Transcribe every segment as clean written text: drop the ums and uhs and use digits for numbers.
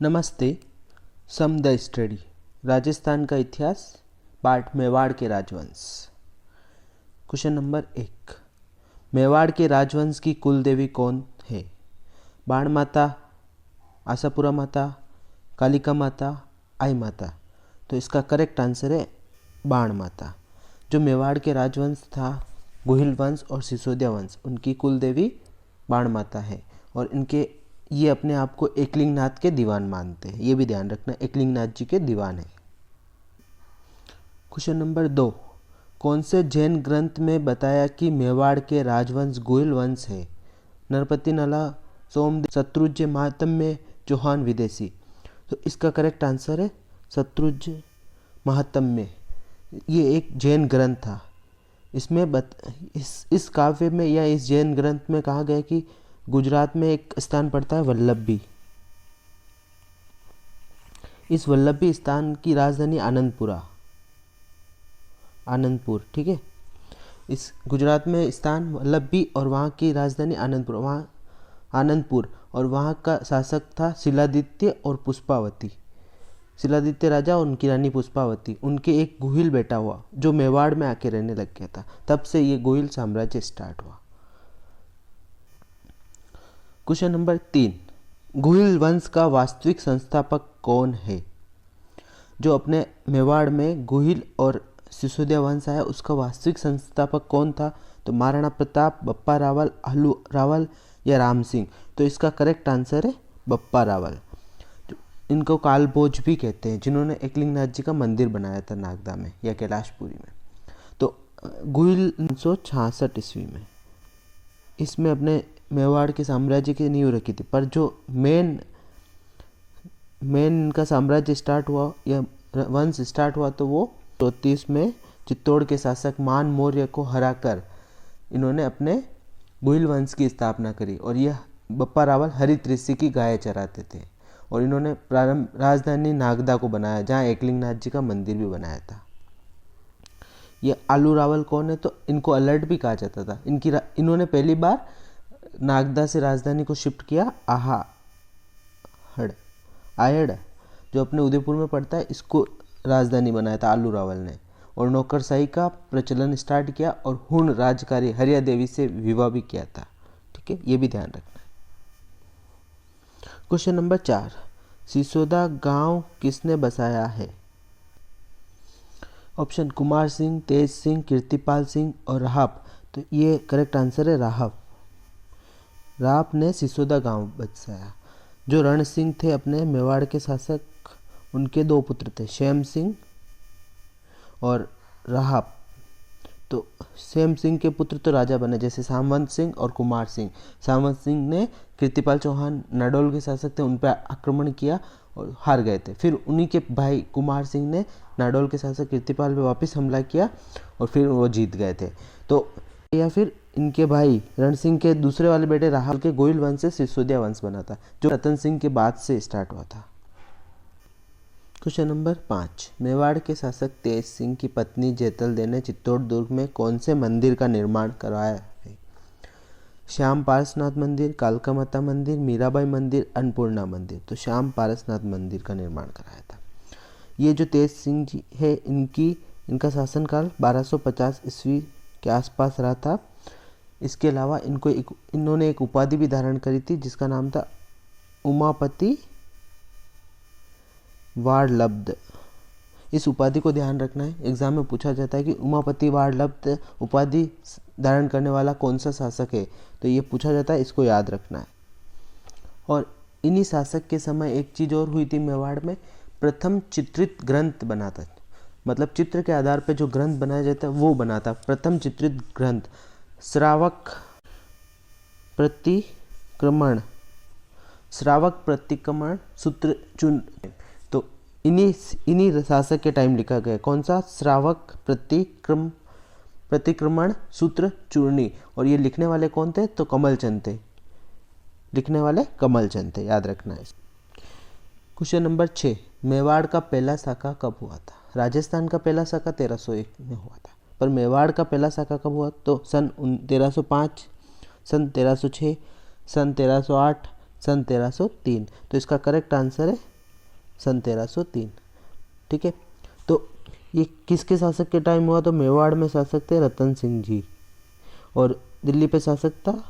नमस्ते। Some the study Rajasthan का इतिहास पार्ट मेवाड़ के राजवंश। क्वेश्चन नंबर 1, मेवाड़ के राजवंश की कुल देवी कौन है? बाण माता, आशापुरा माता, कालिका माता, आई माता। तो इसका करेक्ट आंसर है बाण माता। जो मेवाड़ के राजवंश था, गुहिल वंश और सिसोदिया वंश, उनकी कुल देवी बाण माता है। और इनके ये अपने आप को एकलिंगनाथ के दीवान मानते हैं, ये भी ध्यान रखना, एकलिंगनाथ जी के दीवान है। क्वेश्चन नंबर 2, कौन से जैन ग्रंथ में बताया कि मेवाड़ के राजवंश गुहिल वंश है? नरपति नला, सोमदेव, शत्रुंजय महात्म्य, चौहान विदेशी। तो इसका करेक्ट आंसर है शत्रुंजय महात्म्य। ये एक जैन ग्रंथ था। इसमें इस काव्य में या इस जैन ग्रंथ में कहा गया कि गुजरात में एक स्थान पड़ता है वल्लभी। इस वल्लभी स्थान की राजधानी आनंदपुर, ठीक है। इस गुजरात में स्थान वल्लभी और वहाँ की राजधानी आनंदपुर और वहाँ का शासक था शिलादित्य और पुष्पावती। शिलादित्य राजा और उनकी रानी पुष्पावती, उनके एक गुहिल बेटा हुआ जो मेवाड़ में आके रहने लग गया था। तब से ये गुहिल साम्राज्य स्टार्ट हुआ। क्वेश्चन नंबर 3, गुहिल वंश का वास्तविक संस्थापक कौन है? जो अपने मेवाड़ में गुहिल और सिसोदिया वंश आया, उसका वास्तविक संस्थापक कौन था? तो महाराणा प्रताप, बप्पा रावल, आलू रावल या राम सिंह। तो इसका करेक्ट आंसर है बप्पा रावल। इनको कालभोज भी कहते हैं, जिन्होंने एकलिंगनाथ जी का मंदिर बनाया था नागदा में या कैलाशपुरी में। तो गुहिल 1966 ईस्वी में इसमें अपने मेवाड़ के साम्राज्य की नींव रखी थी। पर जो मेन इनका साम्राज्य स्टार्ट हुआ या वंश स्टार्ट हुआ तो वो 34 में चित्तौड़ के शासक मान मौर्य को हराकर इन्होंने अपने गुहिल वंश की स्थापना करी। और यह बप्पा रावल हरित ऋषि की गाय चराते थे और इन्होंने राजधानी नागदा को बनाया, जहाँ एकलिंगनाथ जी का मंदिर भी बनाया था। ये आलू रावल कौन है? तो इनको अलर्ट भी कहा जाता था। इन्होंने पहली बार नागदा से राजधानी को शिफ्ट किया आयड़, जो अपने उदयपुर में पड़ता है, इसको राजधानी बनाया था आलू रावल ने। और नौकरशाही का प्रचलन स्टार्ट किया और हुण राजकारी हरिया देवी से विवाह भी किया था, ठीक है, ये भी ध्यान रखना है। क्वेश्चन नंबर 4, सिसोदा गांव किसने बसाया है? ऑप्शन कुमार सिंह, तेज सिंह, कीर्तिपाल सिंह और राहप। तो ये करेक्ट आंसर है राहप ने सिसोदा गांव बसाया। जो रण सिंह थे अपने मेवाड़ के शासक, उनके 2 पुत्र थे, श्याम सिंह और राहप। तो श्याम सिंह के पुत्र तो राजा बने, जैसे सामंत सिंह और कुमार सिंह। सामंत सिंह ने कीर्तिपाल चौहान नाडोल के शासक थे, उन पर आक्रमण किया और हार गए थे। फिर उन्हीं के भाई कुमार सिंह ने नाडोल के शासक कीर्तिपाल पे वापस हमला किया और फिर वो जीत गए थे। तो या फिर इनके भाई रण सिंह के दूसरे वाले बेटे राहल के गोइल वंश से सिसोदिया वंश बना था, जो रतन सिंह के बाद से स्टार्ट हुआ था। क्वेश्चन नंबर 5, मेवाड़ के शासक तेज सिंह की पत्नी जेतलदे ने चित्तौड़ दुर्ग में कौन से मंदिर का निर्माण करवाया है? श्याम पारसनाथ मंदिर, कालका माता मंदिर, मीराबाई मंदिर, अन्नपूर्णा मंदिर। तो श्याम पारसनाथ मंदिर का निर्माण कराया था। ये जो तेज सिंह जी है, इनका शासनकाल 1250 ईस्वी के आसपास रहा था। इसके अलावा इन्होंने एक उपाधि भी धारण करी थी, जिसका नाम था उमापति वाड़लब्ध। इस उपाधि को ध्यान रखना है, एग्जाम में पूछा जाता है कि उमापति वाड़लब्ध उपाधि धारण करने वाला कौन सा शासक है, तो ये पूछा जाता है, इसको याद रखना है। और इन्हीं शासक के समय एक चीज़ और हुई थी मेवाड़ में, प्रथम चित्रित ग्रंथ बना था। मतलब चित्र के आधार पर जो ग्रंथ बनाया जाता है वो बना था, प्रथम चित्रित ग्रंथ श्रावक प्रतिक्रमण सूत्र चूर्ण। तो इन्हीं शासक के टाइम लिखा गया। कौन सा? श्रावक प्रतिक्रमण सूत्र चूर्णी। और ये लिखने वाले कौन थे? तो कमलचंद थे, याद रखना है। क्वेश्चन नंबर 6, मेवाड़ का पहला शाखा कब हुआ था? राजस्थान का पहला शाखा 1301 में हुआ था, पर मेवाड़ का पहला शाखा कब हुआ? तो सन 1305, सन 1306, सन 1308, सन 1303। तो इसका करेक्ट आंसर है सन 1303। ठीक है, तो ये किसके शासक के टाइम हुआ? तो मेवाड़ में शासक थे रतन सिंह जी और दिल्ली पे शासक था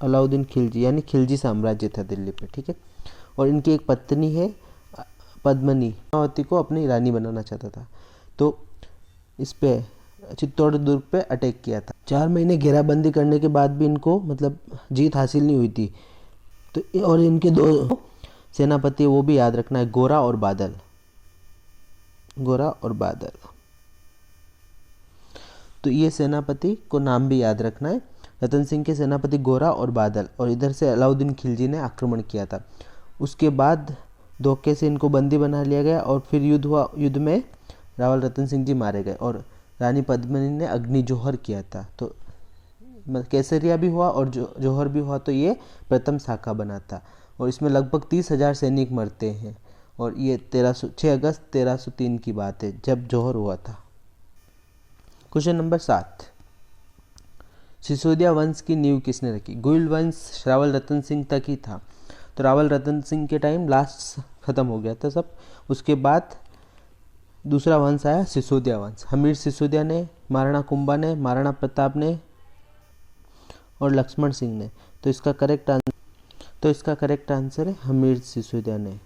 अलाउद्दीन खिलजी, यानी खिलजी साम्राज्य था दिल्ली पे। ठीक है, और इनकी एक पत्नी है पद्मनी, पद्मावती को अपनी रानी बनाना चाहता था, तो इस पे चित्तौड़ दुर्ग पे अटैक किया था। 4 महीने घेराबंदी करने के बाद भी इनको मतलब जीत हासिल नहीं हुई थी। तो और इनके 2 सेनापति, वो भी याद रखना है, गोरा और बादल। गोरा और बादल, तो ये सेनापति को नाम भी याद रखना है। रतन सिंह के सेनापति गोरा और बादल, और इधर से अलाउद्दीन खिलजी ने आक्रमण किया था। उसके बाद धोखे से इनको बंदी बना लिया गया और फिर युद्ध हुआ। युद्ध में रावल रतन सिंह जी मारे गए और रानी पद्मिनी ने अग्निजोहर किया था। तो केसरिया भी हुआ और जौहर भी हुआ, तो ये प्रथम शाखा बना था और इसमें लगभग 30,000 सैनिक मरते हैं। और ये 6 अगस्त 1303 की बात है जब जौहर हुआ था। क्वेश्चन नंबर 7, सिसोदिया वंश की नींव किसने रखी? गुइल वंश रावल रतन सिंह तक ही था, तो रावल रतन सिंह के टाइम लास्ट खत्म हो गया था सब। उसके बाद दूसरा वंश आया सिसोदिया वंश। हमीर सिसोदिया ने, महाराणा कुंभा ने, महाराणा प्रताप ने और लक्ष्मण सिंह ने। तो इसका करेक्ट आंसर है हमीर सिसोदिया ने।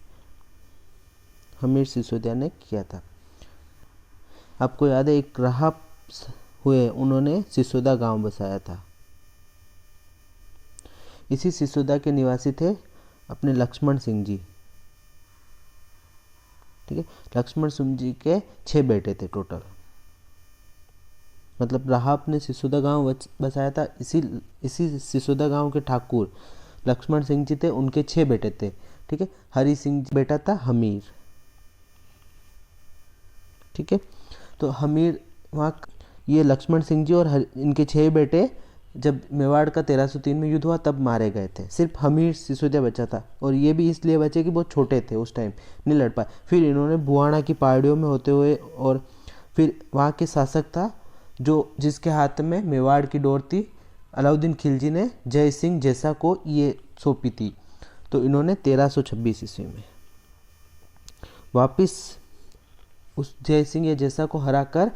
हमीर सिसोदिया ने किया था। आपको याद है एक राहब हुए, उन्होंने सिसोदा गांव बसाया था। इसी सिसोदा के निवासी थे अपने लक्ष्मण सिंह जी। ठीक है, लक्ष्मण सिंह जी के 6 बेटे थे टोटल। मतलब राहब ने सिसोदा गांव बसाया था। इसी सिसोदा गांव के ठाकुर लक्ष्मण सिंह जी थे, उनके 6 बेटे थे। ठीक है, हरि सिंह जी बेटा था हमीर। ठीक है, तो हमीर वहाँ ये लक्ष्मण सिंह जी और इनके 6 बेटे जब मेवाड़ का 1303 में युद्ध हुआ तब मारे गए थे। सिर्फ हमीर सिसोदिया बचा था और ये भी इसलिए बचे कि बहुत छोटे थे उस टाइम, नहीं लड़ पाए। फिर इन्होंने बुआना की पहाड़ियों में होते हुए, और फिर वहाँ के शासक था जिसके हाथ में मेवाड़ की डोर थी, अलाउद्दीन खिलजी ने जय सिंह जैसा को ये सौंपी थी। तो इन्होंने 1326 ईस्वी में वापिस उस जय सिंह या जैसा को हराकर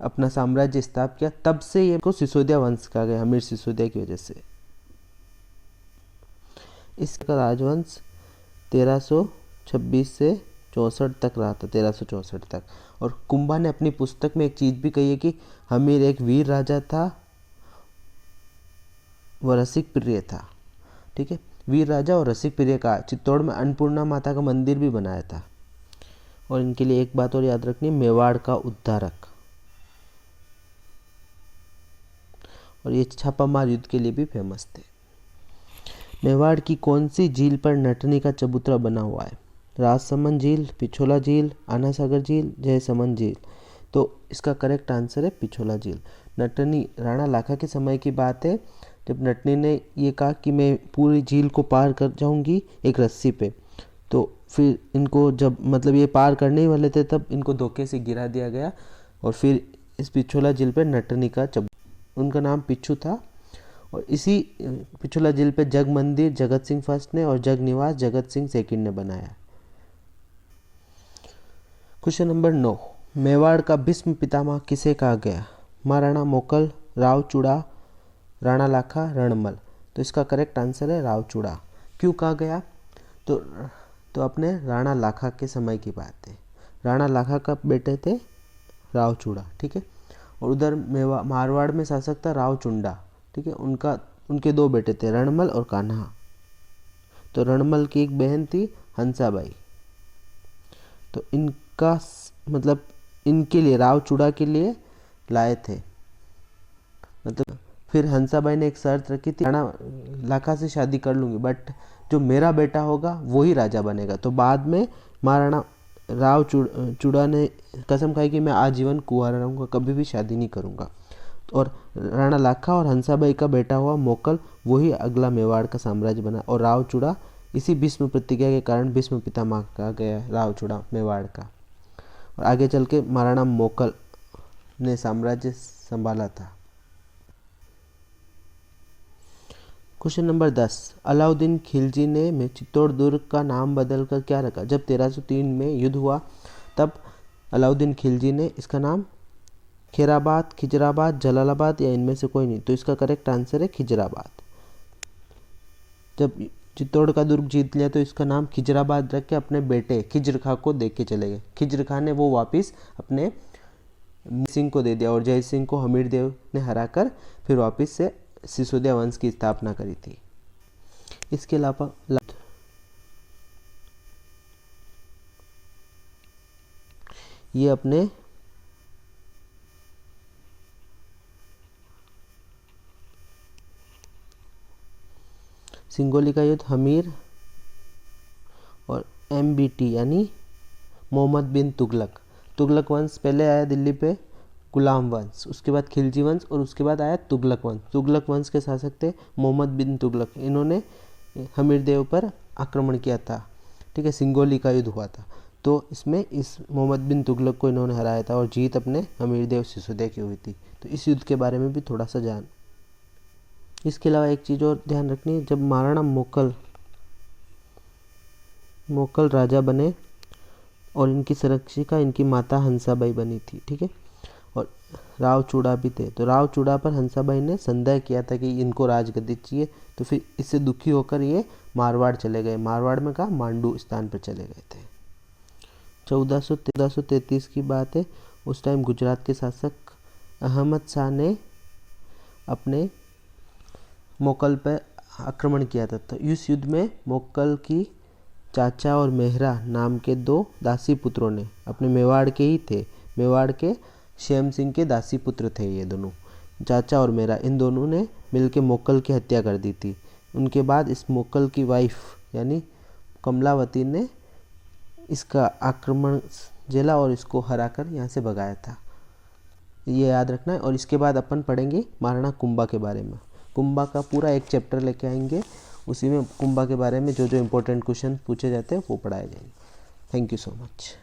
अपना साम्राज्य स्थापित किया। तब से ये को सिसोदिया वंश कहा गया, हमीर सिसोदिया की वजह से। इसका राजवंश 1326 से 64 तक रहा था, 1364 तक। और कुंभा ने अपनी पुस्तक में एक चीज भी कही है कि हमीर एक वीर राजा था, वह रसिक प्रिय था। ठीक है, वीर राजा और रसिक प्रिय का। चित्तौड़ में अन्नपूर्णा माता का मंदिर भी बनाया था। और इनके लिए एक बात और याद रखनी, मेवाड़ का उद्धारक। और ये छापामार युद्ध के लिए भी फेमस थे। मेवाड़ की कौन सी झील पर नटनी का चबूतरा बना हुआ है? राजसमंद झील, पिछोला झील, आना सागर झील, जयसमंद झील। तो इसका करेक्ट आंसर है पिछोला झील। नटनी, राणा लाखा के समय की बात है जब नटनी ने ये कहा कि मैं पूरी झील को पार कर जाऊंगी एक रस्सी पे। तो फिर इनको जब मतलब ये पार करने ही वाले थे तब इनको धोखे से गिरा दिया गया और फिर इस पिछोला झील पे नटनी का उनका नाम पिच्छू था। और इसी पिछोला झील पे जग मंदिर जगत सिंह फर्स्ट ने और जग निवास जगत सिंह सेकंड ने बनाया। क्वेश्चन नंबर 9, मेवाड़ का भीष्म पितामह किसे कहा गया? महाराणा मोकल, राव चूड़ा, राणा लाखा, रणमल। तो इसका करेक्ट आंसर है राव चूड़ा। क्यों कहा गया? तो अपने राणा लाखा के समय की बात है। राणा लाखा का बेटे थे राव चूड़ा। ठीक है, और उधर मारवाड़ में शासक था राव चुंडा। ठीक है, उनके 2 बेटे थे, रणमल और कान्हा। तो रणमल की एक बहन थी हंसाबाई। तो इनका मतलब इनके लिए राव चूड़ा के लिए लाए थे। मतलब फिर हंसाबाई ने एक शर्त रखी थी, राणा लाखा से शादी कर लूंगी बट जो मेरा बेटा होगा वो ही राजा बनेगा। तो बाद में महाराणा राव चूड़ा ने कसम खाई कि मैं आजीवन कुंवारा रहूँगा, कभी भी शादी नहीं करूँगा। और राणा लाखा और हंसाबाई का बेटा हुआ मोकल, वही अगला मेवाड़ का साम्राज्य बना। और राव चूड़ा इसी भीष्म प्रतिज्ञा के कारण भीष्म पितामह कहा गया राव चूड़ा मेवाड़ का। और आगे चल के महाराणा मोकल ने साम्राज्य संभाला था। क्वेश्चन नंबर 10, अलाउद्दीन खिलजी ने चित्तौड़ दुर्ग का नाम बदलकर क्या रखा? जब 1303 में युद्ध हुआ तब अलाउद्दीन खिलजी ने इसका नाम खैराबाद, खिजराबाद, जलालाबाद या इनमें से कोई नहीं, तो इसका करेक्ट आंसर है खिजराबाद। जब चित्तौड़ का दुर्ग जीत लिया तो इसका नाम खिजराबाद रख के अपने बेटे खिज्र खां को दे के चले गए। खिज्र खां ने वो वापस अपने सिंह को दे दिया और जय सिंह को हमीर देव ने हराकर फिर वापस से सिसोदिया वंश की स्थापना करी थी। इसके अलावा ये अपने सिंगोली का युद्ध हमीर और MBT यानी मोहम्मद बिन तुगलक, तुगलक वंश पहले आया दिल्ली पे, गुलाम वंश, उसके बाद खिलजी वंश और उसके बाद आया तुगलक वंश। तुगलक वंश के शासक थे मोहम्मद बिन तुगलक, इन्होंने हमीर देव पर आक्रमण किया था। ठीक है, सिंगोली का युद्ध हुआ था, तो इसमें इस मोहम्मद बिन तुगलक को इन्होंने हराया था और जीत अपने हमीर देव सिसोदिया की हुई थी। तो इस युद्ध के बारे में भी थोड़ा सा जान। इसके अलावा एक चीज़ और ध्यान रखनी है, जब महाराणा मोकल राजा बने और इनकी संरक्षिका इनकी माता हंसाबाई बनी थी। ठीक है, और राव चूड़ा भी थे, तो राव चूड़ा पर हंसाबाई ने संदेह किया था कि इनको राजगद्दी चाहिए, तो फिर इससे दुखी होकर ये मारवाड़ चले गए। मारवाड़ में कहा मांडू स्थान पर चले गए थे। 1433 की बात है, उस टाइम गुजरात के शासक अहमद शाह ने अपने मोकल पर आक्रमण किया था। तो इस युद्ध में मोकल की चाचा और मेहरा नाम के 2 दासी पुत्रों ने, अपने मेवाड़ के ही थे, मेवाड़ के श्याम सिंह के दासी पुत्र थे ये दोनों, चाचा और मेहरा, इन दोनों ने मिलकर मोकल की हत्या कर दी थी। उनके बाद इस मोकल की वाइफ यानी कमलावती ने इसका आक्रमण झेला और इसको हराकर यहाँ से भगाया था। ये याद रखना है। और इसके बाद अपन पढ़ेंगे महाराणा कुंभा के बारे में। कुंभा का पूरा एक चैप्टर लेके आएंगे, उसी में कुंभा के बारे में जो जो इम्पोर्टेंट क्वेश्चन पूछे जाते हैं वो पढ़ाए जाएंगे। Thank you so much.